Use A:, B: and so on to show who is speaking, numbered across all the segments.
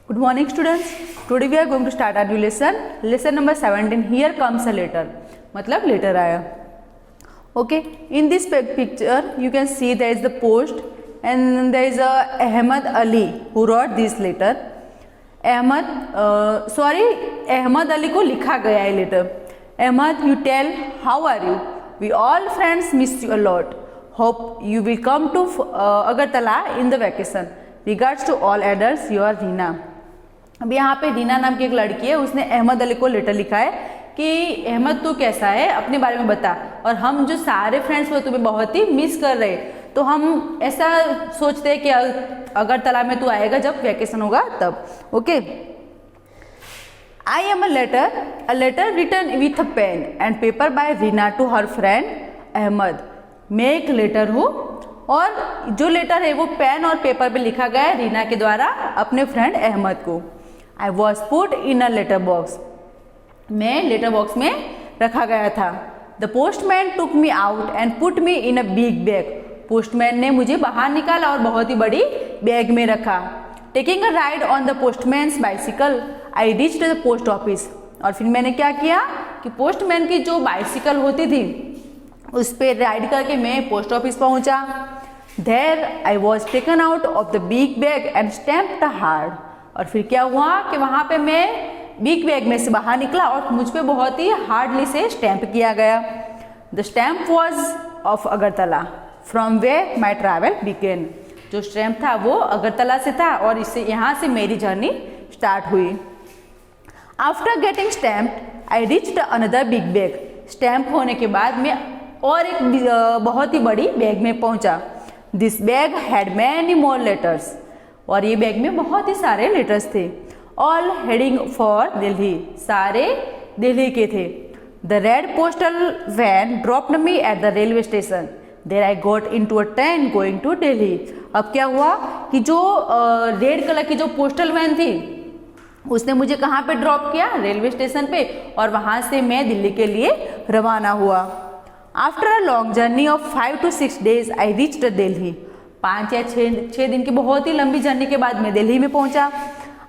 A: Good morning students. Today we are going to start our new lesson. Lesson number 17. Here comes a letter. मतलब letter आया. Okay. In this picture you can see there is the post and there is a Ahmad Ali who wrote this letter. Ahmad Ali को लिखा गया है letter. Ahmad, you tell how are you? We all friends miss you a lot. Hope you will come to Agartala in the vacation. Regards to all adults, your Reena. अब यहाँ पे रीना नाम की एक लड़की है, उसने अहमद अली को लेटर लिखा है कि अहमद तू कैसा है, अपने बारे में बता, और हम जो सारे फ्रेंड्स वो तुम्हें बहुत ही मिस कर रहे, तो हम ऐसा सोचते हैं कि अगरतला में तू आएगा जब वैकेशन होगा तब. Okay. I am a letter written with a pen and paper by Reena to her friend Ahmed. मैं एक लेटर हूँ और जो लेटर है वो पेन और पेपर पे लिखा गया है रीना के द्वारा अपने फ्रेंड अहमद को. I was put in a letter box. मैं लेटर बॉक्स में रखा गया था. The postman took me out and put me in a big bag. Postman ने मुझे बाहर निकाला और बहुत ही बड़ी बैग में रखा. Taking a ride on the postman's bicycle I reached the post office. और फिर मैंने क्या किया कि पोस्टमैन की जो बाइसिकल होती थी उस पर राइड करके मैं पोस्ट ऑफिस पहुंचा. There I was taken out of the big bag and stamped hard. और फिर क्या हुआ कि वहाँ पे मैं बिग बैग में से बाहर निकला और मुझ पे बहुत ही हार्डली से स्टैम्प किया गया. The stamp was of Agartala from where my travel began. जो स्टैम्प था वो अगरतला से था और इससे यहाँ से मेरी जर्नी स्टार्ट हुई. After getting stamp I reached another big bag. Stamp होने के बाद मैं और एक बहुत ही बड़ी बैग में पहुंचा. This bag had many more letters. और ये बैग में बहुत ही सारे लेटर्स थे. All heading for Delhi. सारे दिल्ली के थे. The red postal van dropped me at the railway station. There I got into a train going to Delhi. अब क्या हुआ कि जो रेड कलर की जो पोस्टल वैन थी उसने मुझे कहाँ पे ड्रॉप किया, रेलवे स्टेशन पे, और वहाँ से मैं दिल्ली के लिए रवाना हुआ. After a long journey of 5 to 6 days I reached Delhi. 5 या 6 दिन की बहुत ही लंबी जर्नी के बाद मैं दिल्ली में पहुंचा.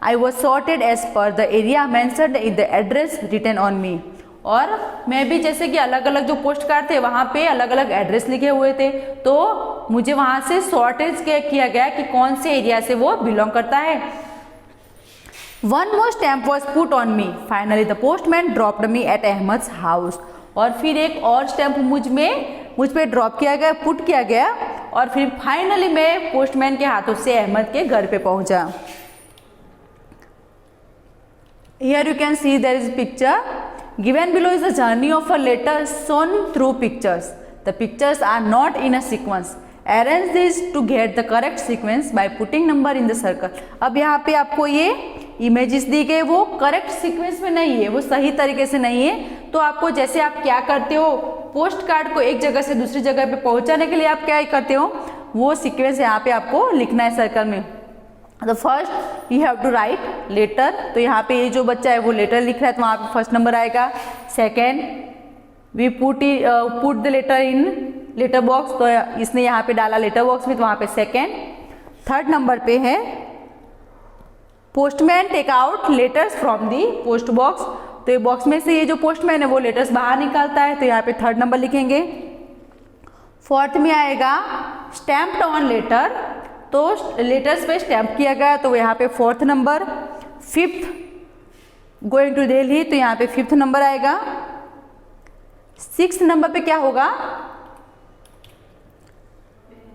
A: I was sorted as per the area mentioned in the address written on me. और मैं भी जैसे कि अलग अलग जो पोस्ट कार्ड थे वहाँ पे अलग अलग एड्रेस लिखे हुए थे, तो मुझे वहाँ से सॉर्टेज किया गया कि कौन से एरिया से वो बिलोंग करता है. One more stamp was put on me. Finally the postman dropped me at Ahmed's house. और फिर एक और स्टैम्प मुझ पे ड्रॉप किया गया, पुट किया गया, और फिर फाइनली मैं पोस्टमैन के हाथों से अहमद के घर पे पहुंचा. Here you can see there is picture given below is the journey of a letter shown through pictures. The pictures are not in a sequence. Arrange this to get the correct sequence by putting number in the circle. अब यहाँ पे आपको ये images दी गई वो correct sequence में नहीं है, वो सही तरीके से नहीं है. तो आपको जैसे आप क्या करते हो, पोस्ट कार्ड को एक जगह से दूसरी जगह पे पहुंचाने के लिए आप क्या करते हो, वो सीक्वेंस यहाँ पे आपको लिखना है सर्कल में. The first you have to write letter. तो यहाँ पे ये जो बच्चा है वो लेटर लिख रहा है तो वहाँ पे फर्स्ट नंबर आएगा. Second we put the letter in letter box. तो इसने यहाँ पे डाला लेटर बॉक्स में तो वहाँ पे सेकेंड. थर्ड नंबर पे है postman take out letters from the post box. तो ये बॉक्स में से ये जो पोस्टमैन है वो लेटर्स बाहर निकालता है, तो यहाँ पे थर्ड नंबर लिखेंगे. फोर्थ में आएगा स्टैम्प्ड ऑन लेटर. तो लेटर्स पे स्टैम्प किया गया तो यहाँ पे fourth number. Fifth going to Delhi, तो यहाँ पे फिफ्थ नंबर आएगा. सिक्स्थ नंबर पे क्या होगा,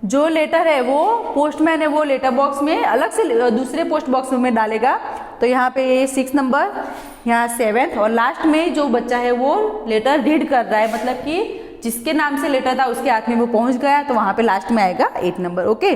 A: जो लेटर है वो पोस्टमैन है वो लेटर बॉक्स में अलग से दूसरे पोस्ट बॉक्स में डालेगा. तो यहाँ पे 6 नंबर, यहाँ 7th, और लास्ट में जो बच्चा है वो लेटर रीड कर रहा है, मतलब कि जिसके नाम से लेटर था उसके हाथ में वो पहुंच गया, तो वहाँ पे लास्ट में आएगा 8 number. Okay.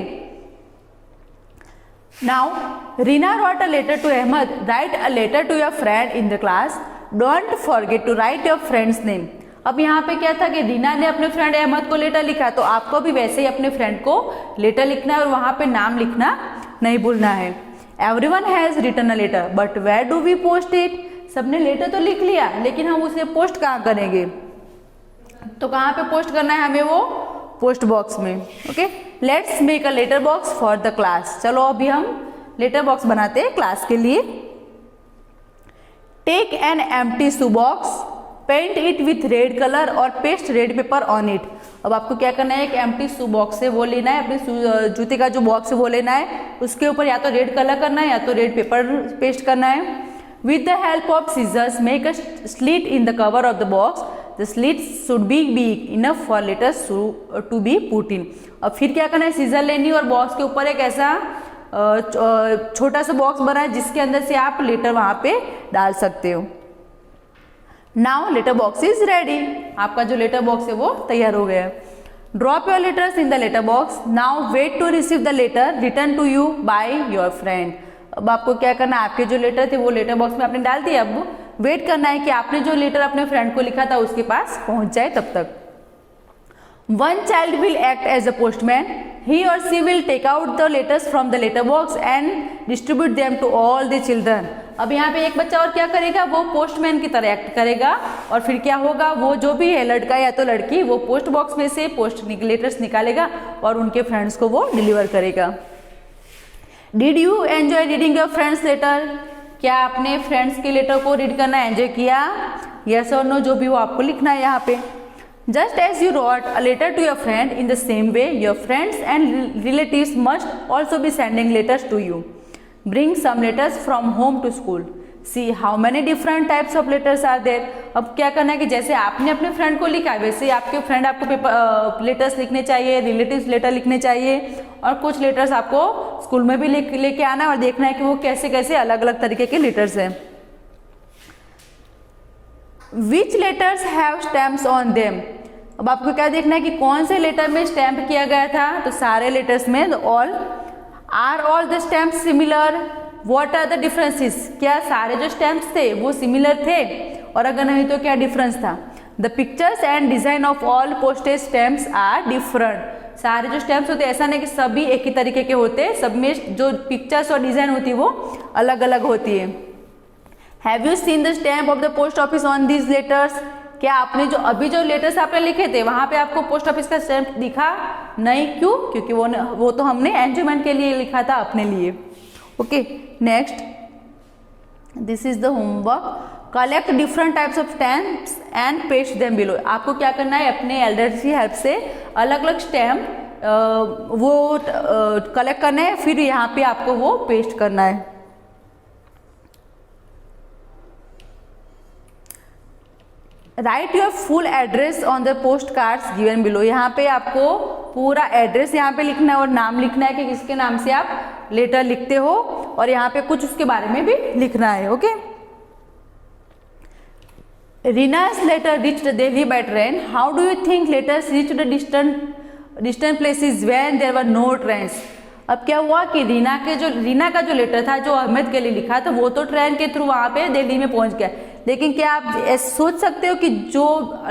A: Now Reena wrote a letter to Ahmed. Write a letter to your friend in the class. Don't forget to write your friend's name. अब यहाँ पे क्या था कि रीना ने अपने फ्रेंड अहमद को लेटर लिखा, तो आपको भी वैसे ही अपने फ्रेंड को लेटर लिखना है और वहाँ पे नाम लिखना नहीं भूलना है. Everyone has written a letter but where do we post it. सबने लेटर तो लिख लिया लेकिन हम उसे पोस्ट कहाँ करेंगे, तो कहाँ पे पोस्ट करना है हमें, वो पोस्ट बॉक्स में. Okay. Let's make a letter box for the class. चलो अभी हम लेटर बॉक्स बनाते हैं क्लास के लिए। Take an empty shoe box, paint it with red colour और paste red paper on it. अब आपको क्या करना है, एक एम्प्टी शू बॉक्स है वो लेना है, अपने जूते का जो बॉक्स है वो लेना है, उसके ऊपर या तो रेड कलर करना है या तो रेड पेपर पेस्ट करना है। With the help of scissors make a slit in the cover of the box, the slit should be big enough for letters to be put in. अब फिर क्या करना है, सीजर लेनी और बॉक्स के ऊपर एक ऐसा छोटा सा बॉक्स बना है जिसके अंदर से आप लेटर वहां पे डाल सकते हो। Now letter box is ready, आपका जो लेटर बॉक्स है वो तैयार हो गया। Drop your letters in the letter box, now wait to receive the letter return to you by your friend. अब आपको क्या करना है, आपके जो लेटर थे वो लेटर बॉक्स में आपने डाल दिया, अब वेट करना है कि आपने जो लेटर अपने फ्रेंड को लिखा था उसके पास पहुंच जाए तब तक। One child will act as a postman. He or she will take out the letters from the letter box and distribute them to all the children. अब यहाँ पे एक बच्चा और क्या करेगा, वो पोस्टमैन की तरह एक्ट करेगा और फिर क्या होगा, वो जो भी है लड़का या तो लड़की वो पोस्ट बॉक्स में से लेटर्स निकालेगा और उनके फ्रेंड्स को वो डिलीवर करेगा। Did you enjoy reading your friends letter? क्या आपने फ्रेंड्स के लेटर को रीड करना एंजॉय किया? यस और नो जो भी वो आपको लिखना है यहाँ पे। Just as you wrote a letter to your friend, in the same way, your friends and relatives must also be sending letters to you. Bring some letters from home to school. See how many different types of letters are there. अब क्या करना है कि जैसे आपने अपने friend को लिखा है वैसे आपके फ्रेंड आपको पेपर लेटर्स लिखने चाहिए, रिलेटिव्स लेटर लिखने चाहिए और कुछ लेटर्स आपको स्कूल में भी लेके आना है और देखना है कि वो कैसे कैसे अलग अलग तरीके के लेटर्स हैं। Which letters have stamps on them? अब आपको क्या देखना है कि कौन से लेटर में स्टैम्प किया गया था, तो सारे लेटर्स में all. Are all the stamps similar? What are the differences? क्या सारे जो स्टैम्प्स थे वो सिमिलर थे और अगर नहीं तो क्या डिफरेंस था? The pictures and design of all postage stamps are different. सारे जो स्टैम्प्स होते हैं ऐसा नहीं कि सभी एक ही तरीके के होते हैं, सब में जो पिक्चर्स और डिजाइन होती है वो अलग अलग होती है। Have you seen the stamp of the post office on these letters? क्या आपने जो अभी जो लेटर्स आपने लिखे थे वहां पे आपको पोस्ट ऑफिस का स्टैम्प दिखा? नहीं, क्यों? क्योंकि वो तो हमने एंजॉयमेंट के लिए लिखा था अपने लिए। Okay, next, this is the homework. Collect different types of stamps and paste them below. आपको क्या करना है, अपने एल्डर्स की हेल्प से अलग अलग स्टैम्प वो कलेक्ट करना है, फिर यहाँ पे आपको वो पेस्ट करना है। Right your full address on the post cards given below. यहाँ पे आपको पूरा एड्रेस यहाँ पे लिखना है और नाम लिखना है कि किसके नाम से आप लेटर लिखते हो और यहाँ पे कुछ उसके बारे में भी लिखना है। Okay, Reena's letter reached Delhi by train. How do you think letters reached the distant places when there were no trains? अब क्या हुआ कि रीना का जो लेटर था जो अहमद के लिए लिखा था वो तो ट्रेन के थ्रू वहाँ पे दिल्ली में पहुँच गया, लेकिन क्या आप सोच सकते हो कि जो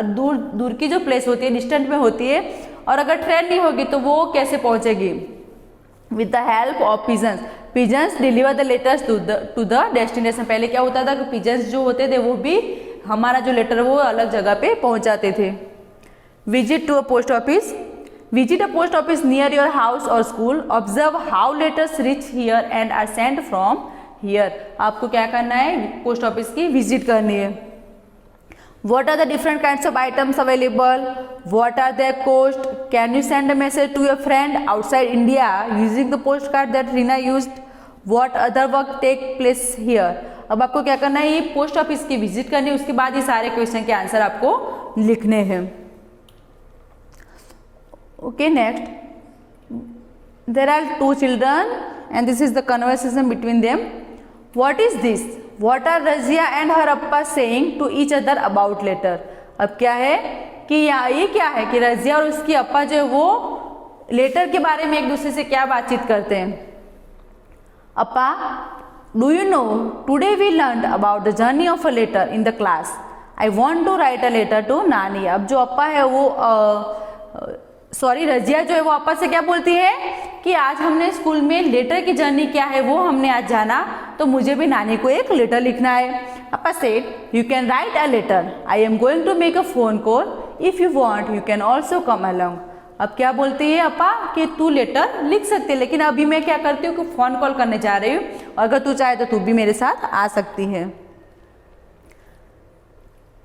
A: दूर दूर की जो प्लेस होती है, डिस्टेंट में होती है, और अगर ट्रेन नहीं होगी तो वो कैसे पहुँचेगी? With the help of pigeons deliver the letters to the destination. पहले क्या होता था कि पिजन्स जो होते थे वो भी हमारा जो लेटर वो अलग जगह पे पहुँचाते थे। Visit to a post office. Visit a post office near your house or school. Observe how letters reach here and are sent from here. आपको क्या करना है, पोस्ट ऑफिस की विजिट करनी है। What are the different kinds of items available? What are their cost? Can you send a message to your friend outside India using the postcard that Rina used? What other work take place here? अब आपको क्या करना है, ये post office की visit करनी है, उसके बाद ये सारे क्वेश्चन के आंसर आपको लिखने हैं। Okay, next, there are two children and this is the conversation between them. What is this? What are Razia and her appa saying to each other about letter? अब क्या है कि ये क्या है कि रजिया और उसकी अप्पा जो है वो लेटर के बारे में एक दूसरे से क्या बातचीत करते हैं। अप्पा, do you know today we learned about the journey of a letter in the class. I want to write a letter to Nani. अब जो अप्पा है वो रजिया जो है वो अप्पा से क्या बोलती है कि आज हमने स्कूल में लेटर की जर्नी क्या है वो हमने आज जाना, तो मुझे भी नानी को एक लेटर लिखना है। Appa said, you can write a letter, I am going to make a phone call, if you want you can also come along. अब क्या बोलती है अपा कि तू लेटर लिख सकती है, लेकिन अभी मैं क्या करती हूँ कि फ़ोन कॉल करने जा रही हूँ, अगर तू चाहे तो तू भी मेरे साथ आ सकती है।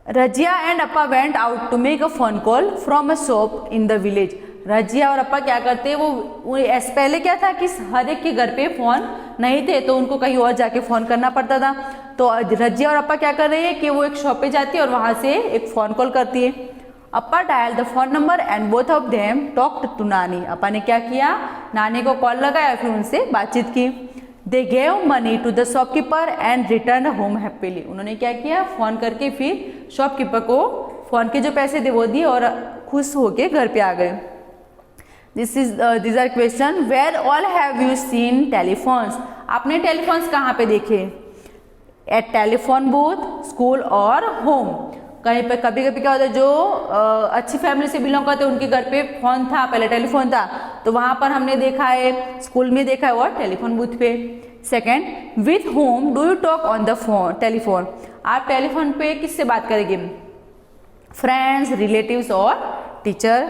A: Razia and Apa went out to make a phone call from a shop in the village. Razia और अपा क्या करते हैं, वो ऐसे पहले क्या था कि हर एक के घर पे फ़ोन नहीं थे, तो उनको कहीं और जाके फ़ोन करना पड़ता था। तो रजिया और अपा क्या कर रही है कि वो एक शॉप पे जाती है और वहाँ से एक फ़ोन कॉल करती है। Apa dial the phone number and both of them talked to Nani. अपा ने क्या किया, नानी को कॉल लगाया, फिर उनसे बातचीत की। They gave money to the shopkeeper and return home happily. उन्होंने क्या किया, फ़ोन करके फिर शॉपकीपर को फ़ोन के जो पैसे थे वो दिए और खुश होके घर पे आ गए। This are question, where all have you seen telephones. आपने टेलीफोन्स कहाँ पे देखे? एट टेलीफोन बूथ, स्कूल और होम। कहीं पे कभी कभी क्या होता है, जो अच्छी फैमिली से बिलोंग करते हैं उनके घर पे फ़ोन था, पहले टेलीफोन था, तो वहाँ पर हमने देखा है, स्कूल में देखा है और टेलीफोन बूथ पे। Second, with whom do you talk on the phone telephone. आप टेलीफोन पे किससे बात करेंगे? फ्रेंड्स, रिलेटिव्स और teacher.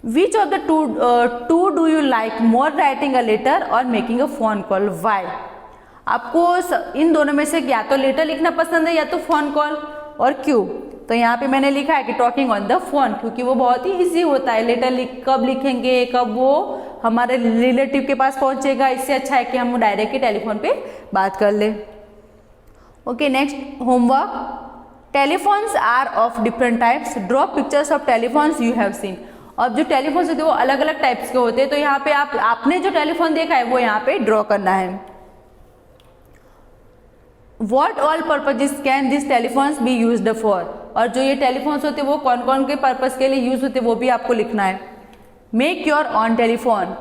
A: Which of the two do you like more, writing a letter और making a phone call, why. आपको इन दोनों में से या तो लेटर लिखना पसंद है या तो फोन कॉल, और क्यों? तो यहाँ पे मैंने लिखा है कि टॉकिंग ऑन द फोन, क्योंकि वो बहुत ही इजी होता है। लेटर कब लिखेंगे, कब वो हमारे रिलेटिव के पास पहुँचेगा, इससे अच्छा है कि हम डायरेक्ट ही टेलीफोन पे बात कर ले। Okay, next homework. Telephones are of different types, draw pictures of telephones you have seen. अब जो टेलीफोन्स होते हैं वो अलग अलग टाइप्स के होते हैं, तो यहाँ पे आपने जो टेलीफोन देखा है वो यहाँ पे ड्रॉ करना है। What all purposes can these telephones be used for? और जो ये टेलीफोन्स होते हैं वो कौन कौन के पर्पस के लिए यूज होते हैं वो भी आपको लिखना है। Make your own telephone.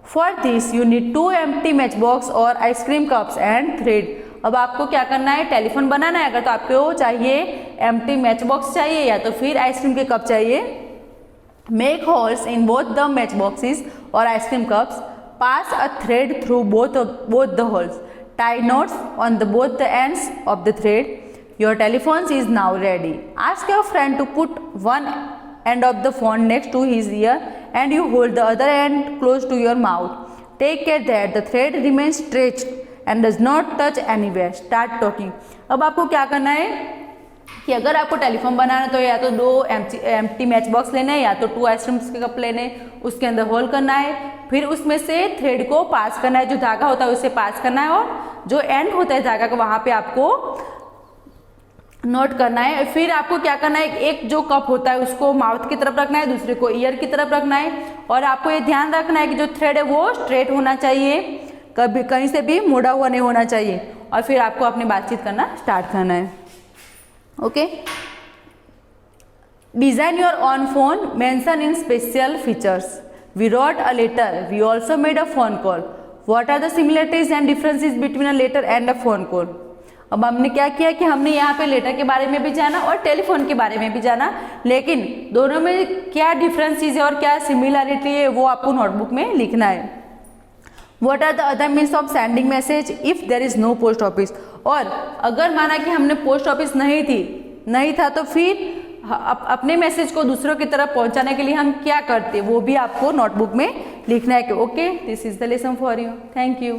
A: For this you need 2 empty matchbox और आइसक्रीम कप्स एंड थ्रेड। अब आपको क्या करना है, टेलीफोन बनाना है, अगर तो आपको चाहिए एम्प्टी मैच बॉक्स चाहिए या तो फिर आइसक्रीम के कप चाहिए। Make holes in both the match boxes और ice cream cups. Pass a thread through both the holes. Tie knots on both the ends of the thread. Your telephone is now ready. Ask your friend to put one end of the phone next to his ear and you hold the other end close to your mouth. Take care that the thread remains stretched and does not touch anywhere. Start talking. अब आपको क्या करना है कि अगर आपको telephone बनाना है तो या तो 2 एम्प्टी मैच बॉक्स लेने हैं या तो 2 आइसक्रीम के कप लेने, उसके अंदर होल करना है, फिर उसमें से थ्रेड को पास करना है, जो धागा होता है उसे पास करना है और जो एंड होता है धागा का वहाँ पे आपको नोट करना है। फिर आपको क्या करना है, एक जो कप होता है उसको माउथ की तरफ रखना है, दूसरे को ईयर की तरफ रखना है और आपको ये ध्यान रखना है कि जो थ्रेड है वो स्ट्रेट होना चाहिए, कभी कहीं से भी मुड़ा हुआ नहीं होना चाहिए और फिर आपको अपनी बातचीत करना स्टार्ट करना है। Okay, design your own phone, mention in special features. We wrote a letter, we also made a phone call. What are the similarities and differences between a letter and a phone call. अब हमने क्या किया कि हमने यहाँ पे letter के बारे में भी जाना और टेलीफोन के बारे में भी जाना, लेकिन दोनों में क्या डिफरेंसेस है और क्या सिमिलरिटी है वो आपको नोटबुक में लिखना है। What are the other means of sending message if there is no post office? और अगर माना कि हमने पोस्ट ऑफिस नहीं था तो फिर अपने मैसेज को दूसरों की तरफ पहुंचाने के लिए हम क्या करते, वो भी आपको नोटबुक में लिखना है कि okay, this is the lesson for you. Thank you.